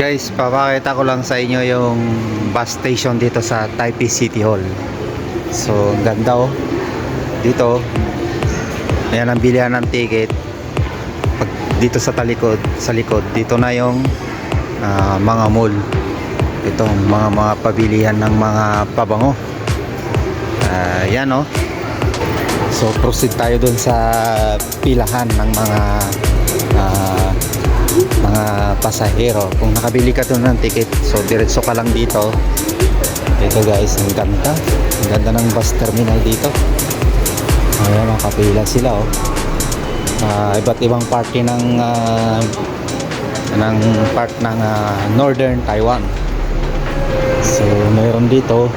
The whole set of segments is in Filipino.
Guys, papakita ko lang sa inyo yung bus station dito sa Taipei City Hall. So, ang ganda oh. Dito, ayan ang bilihan ng ticket. Pag dito sa likod, dito na yung mga mall. Ito, mga pabilihan ng mga pabango. Yan oh. So, proceed tayo dun sa pilahan ng mga pasahero. Kung nakabili ka doon ng ticket, so diretso ka lang dito. Ito guys, ang ganda ng bus terminal dito. Ayan, nakapila sila oh. Iba't ibang party ng part ng Northern Taiwan. So mayroon dito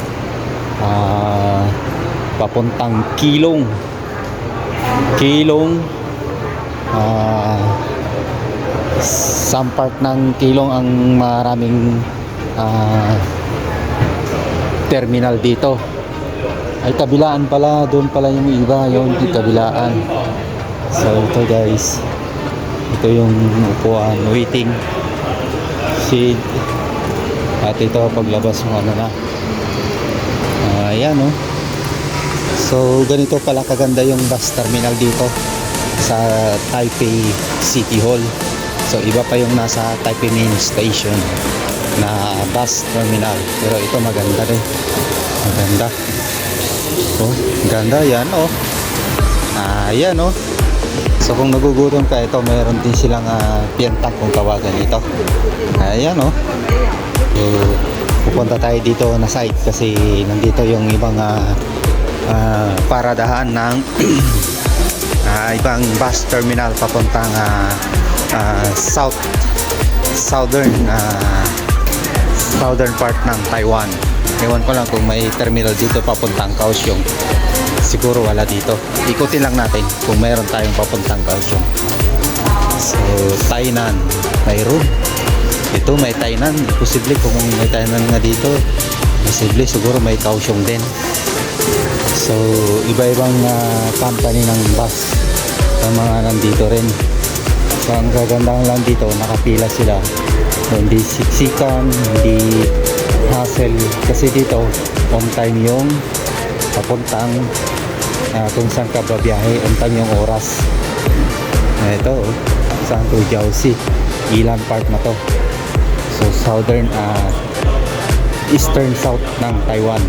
papuntang Keelung, some part ng Keelung ang maraming terminal dito. Ay kabilaan pala, doon pala yung iba, yung kabilaan. So ito guys, ito yung upuan, waiting seat. At ito paglabas mo na. Ayan oh. So ganito pala kaganda yung bus terminal dito sa Taipei City Hall. So iba pa yung nasa Taipei Main Station na bus terminal. Pero ito maganda rin. Maganda. So, ganda yan oh. Ayan oh. So kung nagugutom ka, ito mayroon din silang pientang kung tawagan ito. Ayan oh. So, pupunta tayo dito na site kasi nandito yung ibang paradahan ng ibang bus terminal papuntang southern part ng Taiwan. Ewan ko lang kung may terminal dito papuntang Kaohsiung. Siguro wala dito. Ikutin lang natin kung mayroon tayong papuntang Kaohsiung. So Tainan mayroon. Ito may Tainan. Posible kung may Tainan nga dito, posible siguro may Kaohsiung din. So iba-ibang company ng bus ang mga nandito rin. So ang gagandang lang dito, nakapila sila. So, hindi siksikan, hindi hassle. Kasi dito on time yung papuntang kung saan ka babiyahe, on time yung oras. Ito Santo Jiaoxi, ilan part na to. So southern eastern south ng Taiwan.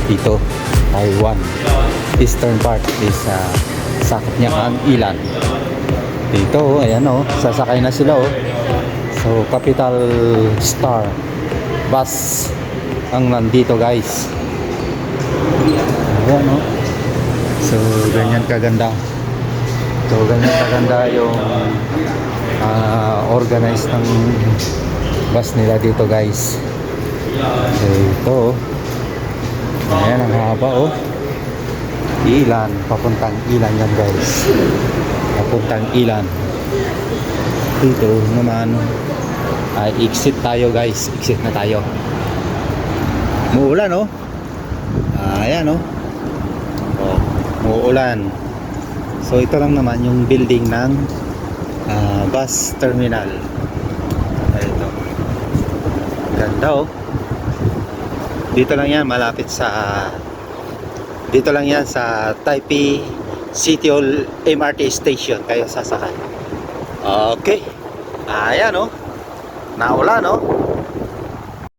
Dito Taiwan eastern part is sakop niya ang Ilan. Dito oh, ayan oh, sasakay na sila oh. So Capital Star bus ang nandito guys. Ayan oh. So ganyan kaganda. So ganyan kaganda yung organized ng bus nila dito guys. So ito oh. Ayan ang haba oh. Ilan, papuntang Ilan yan guys. Papuntang Ilan. Dito naman exit tayo guys. Exit na tayo. Muulan oh. Ayan oh. Muulan. So ito lang naman yung building ng bus terminal. Ito. Ganda oh. Dito lang yan, malapit sa dito lang yan sa Taipei City Hall MRT Station kayo sasakay. Okay. Ayan oh. Naulan oh.